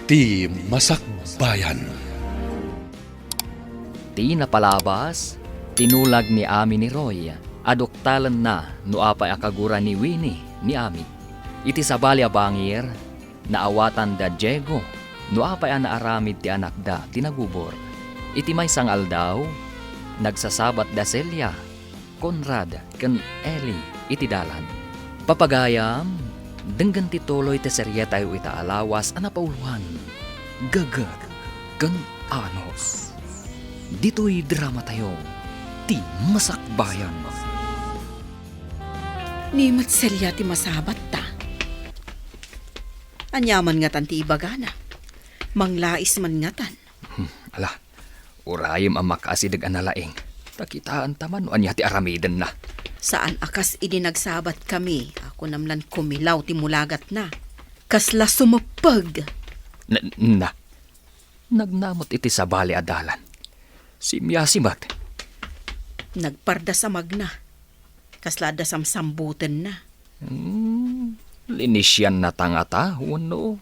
Ti Masakbayan. Ti napalabas, tinulag ni Ami ni Roy, adoktalan na no apay akagura ni Winnie ni Ami. Iti sabali a bangir, naawatan da Diego, no apay a naaramid ti anak da tinagubor. Iti may sangal daw, nagsasabat da Celia, Conrad, ken Ellie, iti dalan. Papagayam, denggan ti tuloy ti serye tayo ita alawas anapauluan. Gagag, ken anos. Dito'y drama tayo, ti Masakbayan. Ni Matselya ti masabat ta. Anyaman nga tan ti ibagana. Manglais man nga tan. Ala, urayim ang makasidag analaing. Takitaan taman, anya ti aramiden na. Saan akas idinagsabat kami, ako namlan kumilaw ti mulagat na. Kasla sumupag. Nagnamot iti sabali adalan. Simyasimag. Nagparda sa magna. Kasla da samsambutan na. Linisyan na tangata, wano.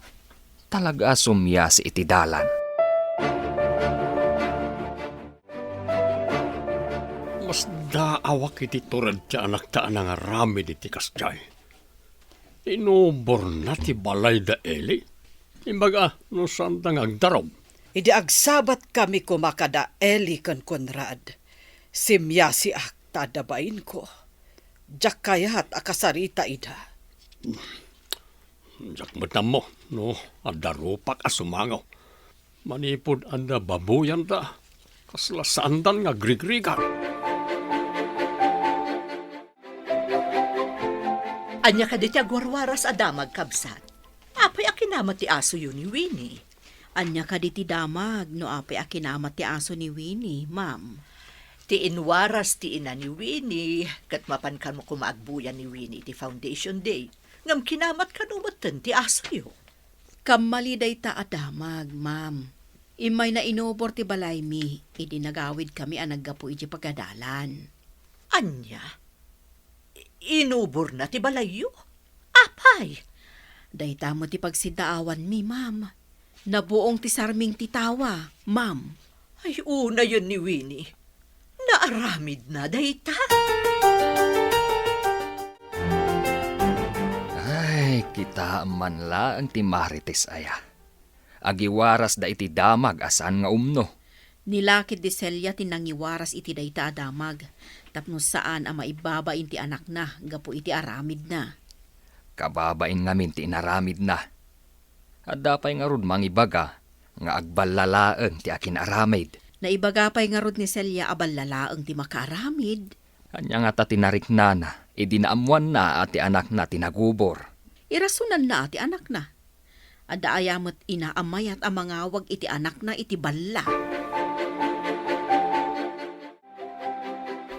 Talaga sumyas iti dalan. Mas daawak iti turad ti anak ta nga rami iti kasjay. Inubor na ti balay da Eli. Imbaga, no sandang agdarob. Idi agsabat kami kumakada Eli kan Conrad. Simyasi ak tadabain ko. Jak kayat akasarita ida. Jak matam mo, no, adarupak asumangaw. Manipod anda babuyan da. Kasla sandan nga grigrigan. Anya ka ditya gwarwaras adamag kabsat. Apay akinamat ti aso yun ni Winnie. Anya ka di ti damag, no apay akinamat ti aso ni Winnie, ma'am. Ti inwaras ti ina ni Winnie, kat mapankan mo kumaagbuyan ni Winnie ti Foundation Day. Ngam kinamat ka numatan ti aso yun. Kamali day ta adamag, ma'am. Imay na inubor ti balay mi, idi nagawid kami ang naggapu iti pagadalan. Anya? Inubor na ti balayo? Apay? Day tamo ti pagsidaawan mi, ma'am. Nabuong ti sarming titawa, ma'am. Ay, una yun ni Winnie. Naaramid na, dayta. Ay, kita man la ang ti Marites aya. Agiwaras da iti damag asan nga umno. Nilakid di Celia tinangiwaras iti dayta adamag. Tapno saan ang maibabain ti anak na, gapo iti aramid na. Kababain ngamin ti inaramid na. At dapay nga rod mangibaga, nga agbalalaeng ti akin aramid. Naibagapay nga rod ni Celia abalalaeng ti makaaramid. Anya nga ta tinarik na, idinaamuan na at ti anak na tinagubor. Irasunan na ti anak na. Adda ayamot inaamay at amangawag iti anak na iti balla.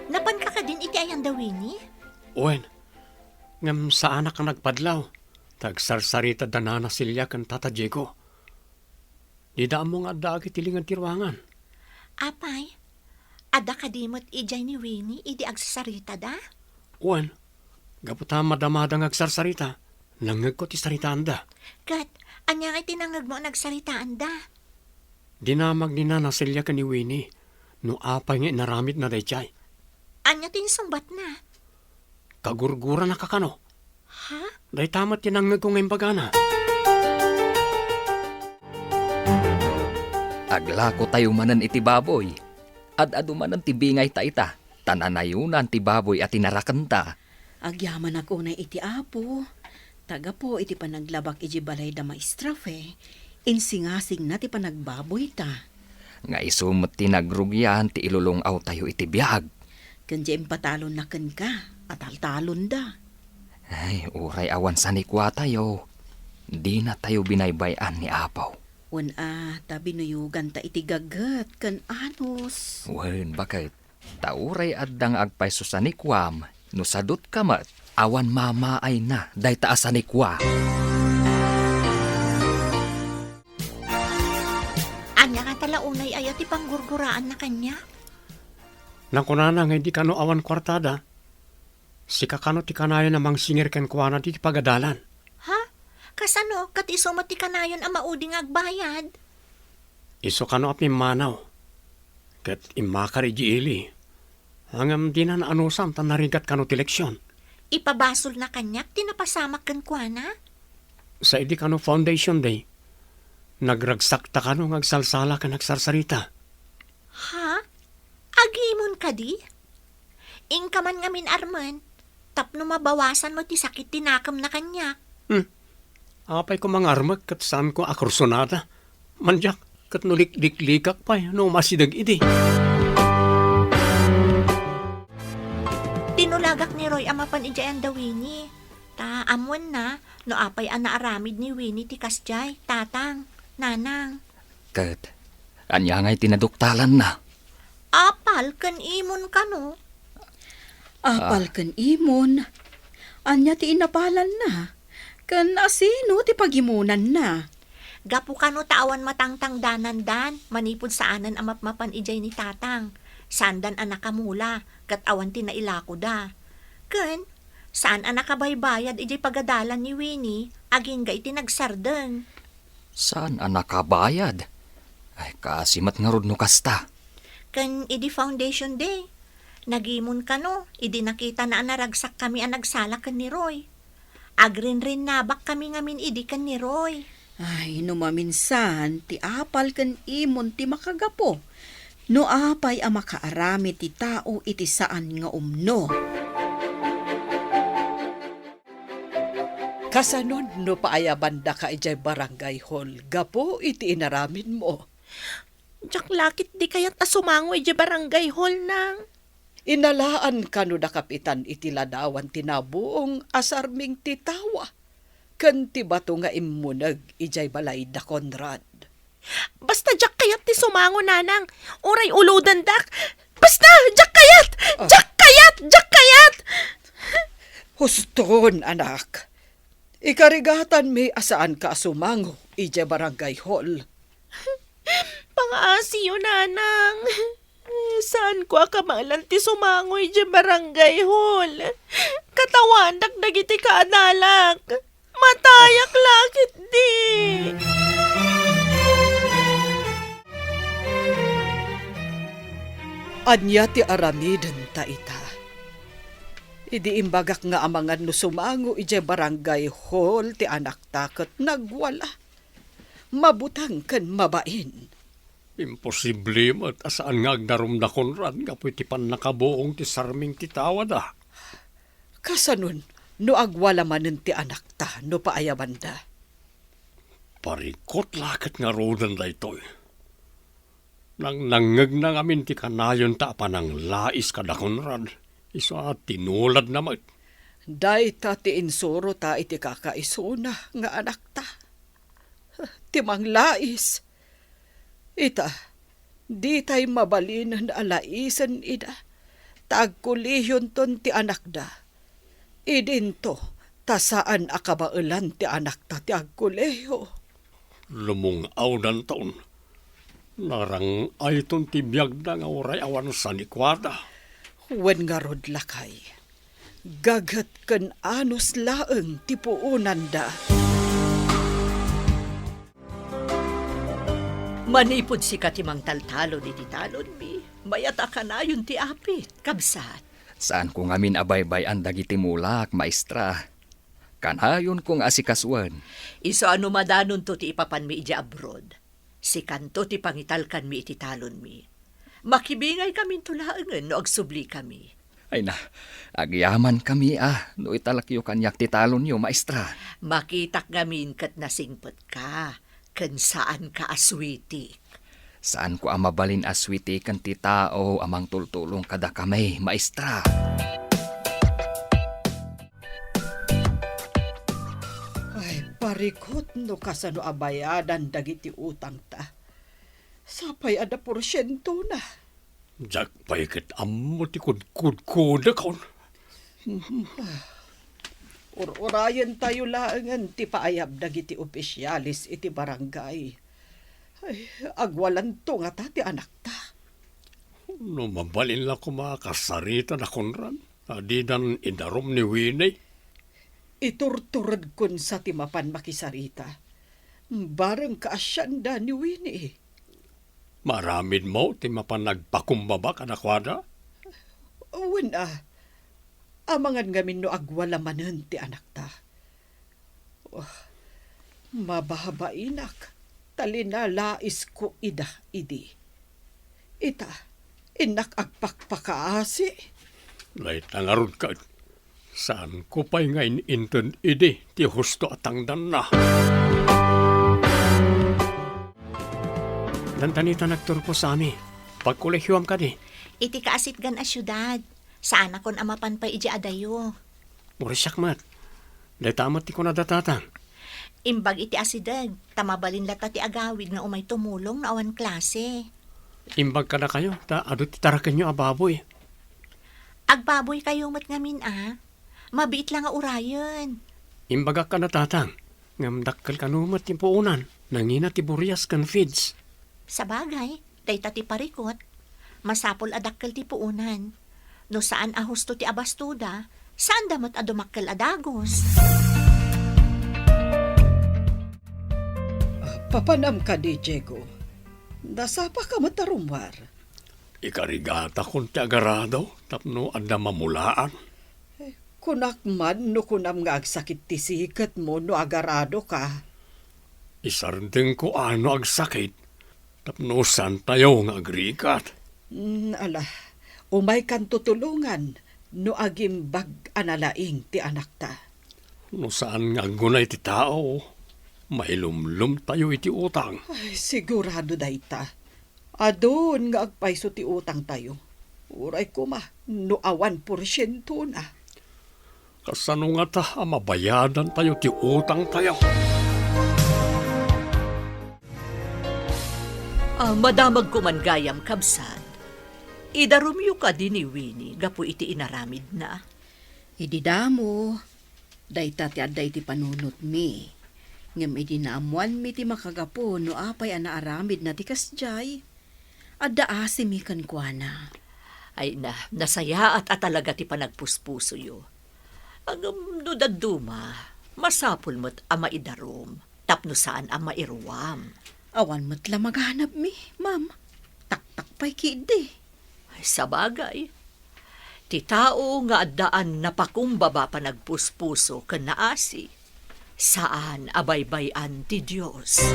Napan ka din iti ayang Winnie? Uwen, ngam sa anak ang nagpadlaw. Tagsarsarita danana silya kan Tata Diego. Di daan mo nga dagi tilingan tirwangan. Apay, ada kadimot ijay ni Winnie, idi agsasarita da? Uwen, gaputa madamadang agsarsarita. Nangag ko ti sarita anda. Kat, anya nga tinangag mo nagsaritaan da? Dinamag ni Nana silya kan ni Winnie. No apay nga naramit na daychay. Anya tinsumbat na? Kagurgura na kakano. Ha? Day tamat tinangag ko ngayon bagana. Aglako tayo manan iti baboy. Ad-adu manan ti bingay ta ita. Tananayunan ti baboy at tinarakanta. Agyaman ako na iti apo. Taga po iti panaglabak iti balay da maestrafe. Insingasing na ti panagbaboy ta. Nga isumot tinagrugyan ti ilulungaw tayo iti biyag. Kanya patalon na ken ka. Atal-talon da. Ay, uray awan sa nikwa tayo. Di na tayo binaybayan ni Apaw. Tabi nuyugan ta iti gagat kan anos. Wen, bakit? Tauray addang agpayso sa nikwam. No sadot kamat, awan mamaay na, day taas sa nikwa. Anya nga talaunay ayat ipanggurguraan na kanya? Nang kunana nga hindi kano awan kwartada. Si kakano ti kanayo namang singir ken kuwana ti pagadalan. Ha? Kasano, kat isumati ka na yun ang mauding agbayad. Iso ka no api manaw. Kat imakar ili. Hangam di na naanusan ta narigat ka no ti leksyon. Ipabasol na kanyak, tinapasamak kan kwa na. Sa idi ka no foundation day. Nagragsak ta ka no ngagsalsala ka nagsarsarita. Ha? Agimon ka di? Ingka man ngamin arman, tapno mabawasan mo ti sakit tinakam na kanyak. Apay ko mga armag kat saan ko akursonada. Manjak kat nulik-liklikak pa no masidag idi. Tinulagak ni Roy ang mapan ijayan daw Winnie. Ta amwan na, no apay ang naaramid ni Winnie ti kasjay, tatang, nanang. Kat, anya nga'y tinaduktalan na. Apal, kan imon ka no? Apal kan imon. Anya ti inapalan na. Kan asino ti pagimunan na. Gapu ka no tawan matangtang danandan, manipod saanan ang mapmapan ijay ni tatang. Sandan ang nakamula, kat awan tinailako da. Kan, saan ang nakabaybayad ijay pagadalan ni Winnie, aging gay tinagsardan. Saan ang nakabayad? Ay, kaasimat nga rod no kasta. Kan idi foundation day. Nagimon ka no, idi nakita na naragsak kami ang nagsalak kan ni Roy. Agrin-rin nabak kami ngamin idi kan ni Roy. Ay, no maminsan, ti apal kan imon ti makagapo. No apay ang makaarami ti tao iti saan nga umno. Kasanon no paayabanda ka ijay barangay hall, gapo iti inaramin mo. Diyak lakit di kaya't asumangoy di barangay hall nang. Inalaan ka no da kapitan iti ladawan tinabuong asarming titawa. Kan ti bato nga immunag ijay balay da Conrad. Basta diyak kayat ti sumango nanang. Uray uludan dak. Basta diyak kayat! Diyak kayat! Diyak kayat! Huston, anak. Ikarigatan may asaan ka sumango ijay barangay hall. Pangaasiyo nanang. Saan ko akamalan ti sumangoy di barangay hall? Katawan dagdagiti kaadalak. Matayak lakit di. Anya ti aramiden ta ita. Idi imbagak nga amangan no sumango ijay barangay hall ti anak takot nagwala. Mabutang kan mabain. Imposible mat asaan nga agdarum na Conrad nga po iti pan nakabuong ti sarming titawad ah. Kasanon, no agwala manen ti anak ta, no paayabanda. Parikot lakat nga rodan da ito'y. Nang nangag na ngamin ti kanayon ta pa ng lais ka da Conrad. Isa tinulad naman. Day ta ti insuro ta iti kakaisuna nga anak ta. Timang lais. Ita, di tay mabalin na alaisan ida. Tagkuliyon ton ti anak da. Idinto, tasaan akabailan ti anak ta ti agkuleyo. Lumungaw dan taon. Narang ay ton ti biyag na nga oray awan sa nikwada. Wen nga rod lakay. Gagat kan anos laeng ti puunan da. Manipod si katimang taltalon iti talon mi. Mayata ka na yun ti apit, kabsat. Saan ko ngamin abaybay ang dagiti mulak, maestra? Kanayon kong asikaswan. Iso ano madanon to ti ipapan mi iti abroad. Si kanto ti pangitalkan mi iti talon mi. Makibingay kami tulaangan no agsubli kami. Ay na, agyaman kami no italakyo kanyak ti talon nyo, maestra. Makitak ngamin kat nasingpot ka. Kan saan ka aswiti. Saan ko amabalin aswiti kan ti tao amang tultulong kada kamay, maestra. Ay, parikot no kasano abayadan dagiti utang ta. Sapay ada porsyento na. Jak paikit ammo ti kudkuda kaon. Urayan tayo laangan ti paayab dagiti opisyalis iti barangay. Ay, agwalan to nga ta ti anak ta. No mabalin lang ko makasarita na Conrad. Adi dan idarom ni Winnie. Iturturad kun sa timapan makisarita. Barang kaasyanda ni Winnie. Maramid mo, ti mapan nagpakumbaba ka na kwada? Wala. Amangan ngamin no agwala manen ti anak ta. Oh, mababainak. Talina lais ko ida idi. Ita, inak agpakpakaasi. Lait nangarod ka. Saan ko pa'y ngayon inton idi, ti husto atang dan na. Dantanita nagturpo sa ami. Pagkolehyuam ka di. Iti kaasit gan a syudad. Saan akon amapan pa iji adayo. Murisyak mat. Dahil tamat ti ko nadatatang. Imbag iti asidag, tamabalin lata ti agawid nga umay tumulong na awan klase. Imbag ka na kayo, adot titarakan nyo ababoy. Agbaboy kayo mat ngamin Mabiit lang nga urayan. Imbagak ka na tatang. Ngamdakkel ka numat yung puunan. Nangina ti burias kan feeds. Sa bagay, dayta ti parikot. Masapol adakkel ti puunan. No saan ahusto ti abastuda, saan damot adumakkel adagos. Papanam ka di, Diego. Nasapa ka matarumwar. Ikarigata kung ti agarado, tapno anda mamulaan. Kunak man no kunam nga agsakit ti sikat mo no agarado ka. Isardeng ko ano agsakit, tapno san tayo nga agrikat. Ala, umay kan tutulungan no agimbag analaing ti anak ta. No saan nga gunay ti tao, mailumlum tayo iti utang. Ay, sigurado dayta. Adon nga agpaiso ti utang tayo. Uray ko no awan porsyento na. Kasano nga ta, mabayadan tayo ti utang tayo. Madamag ko man gayam kabsat. Idarumyo ka din ni Winnie, gapo iti inaramid na. Ididamo, dayta ti aday ti panunot mi. Ngem idinaamuan mi ti makagapo no apay anaaramid na ti kasjay. Adda asi mi kan kuana. Ay nasaya at talaga ti panagpuspuso yo. Ang nudaduma, masapul mo't ama idarom, tapno saan ama iruwam. Awan mo't la maghanap mi, ma'am. Taktak pa'y kidi. Ay, sa bagay, ti tao nga addaan napakumbaba pa nagpuspuso kan naasi, saan abaybayan ti Diyos.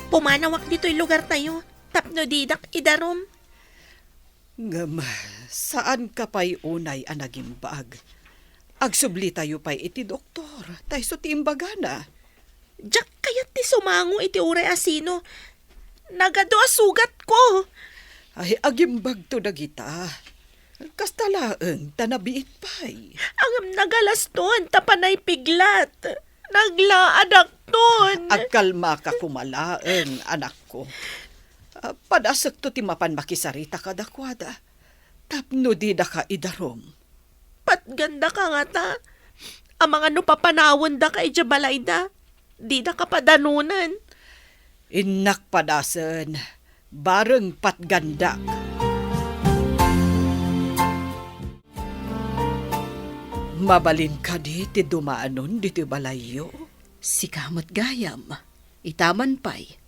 Pumanawak dito'y lugar tayo, tapno didak idarom. Ngam, saan ka pa'y unay anagimbag? Agsubli tayo pa'y iti doktor, tayo so ti imbagana. Diyak kayat ti sumango iti uray asino. Nagado sugat ko. Ay, agimbag to dagita. Kastalaeng tanabiit pa'y. Ang nagalaston, tapanay piglat. Naglaadak ton. Agkalma ka kumalaeng, anak ko. Padasag to ti mapan makisarita ka dakwada. Tapno di da ka idarom. Patganda ka nga ta. Ang mga papanawon da ka balay da. Di da ka padanunan. Inak padasen, bareng patgandak. Mabalin ka di ti dumaanon di ti balayo. Si kamot gayam. Itaman pa'y.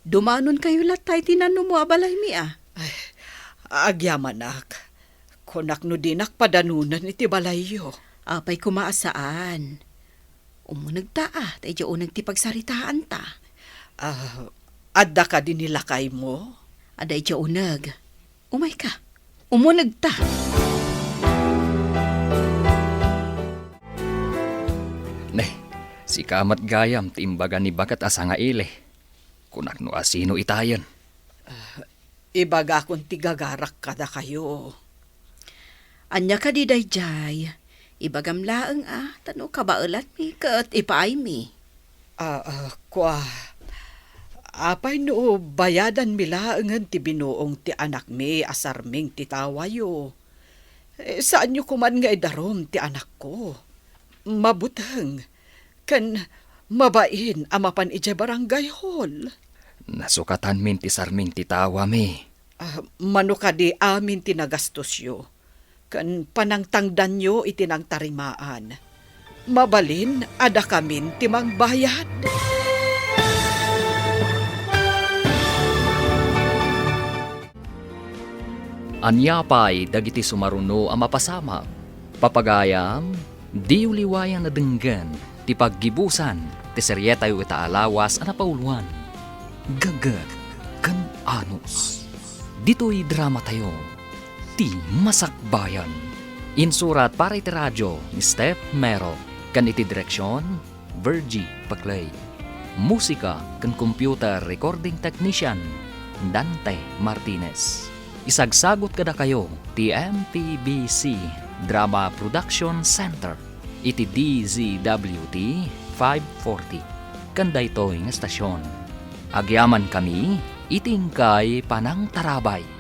Dumanon kayo latay tinanong mo abalay mi Ay, agyamanak. Kunak no dinak padanunan iti balayo. Apay kumaasaan. Umunag ta tayo unag ti pagsaritaan ta. Adda ka din nilakay mo? Aday tiyo unag. Umay ka. Umunag ta. Si kamat gayam ti imbaga ni bakat asa nga ile. Kunak no asino itayan. Ibaga kung tigagarak kada kayo. Anya ka di dayjay. Ibagam laeng tano ka ba ulat mi kat ipaay mi. Kwa. Apay no bayadan mi laengan ti binuong ti anak mi asarming ti tawayo. Saan nyo kuman nga idarom ti anak ko? Mabutang. Kan mabain amapan ije barangay hall. Nasukatan min ti sarming ti tawa mi. Mano ka di amin tinagastos yo. Kan panangtangdan nyo itinang tarimaan. Mabalin, ada kamin timang bayad. Anyapay dagiti sumaruno ang mapasama. Papagayam, di uliwayan na denggan, ti paggibusan, ti seryetay ita alawas ang napauluan. Gagad, kan anus. Dito'y drama tayo, ti Masakbayan. Insurat para iti radyo ni Steph Mero, kan iti direksyon, Virgie Paclay. Musika kan computer recording technician, Dante Martinez. Isagsagot kada kayo ti MPBC Drama Production Center iti DZWT 540 kanda ito'y nga stasyon. Agyaman kami itingkay panang tarabay.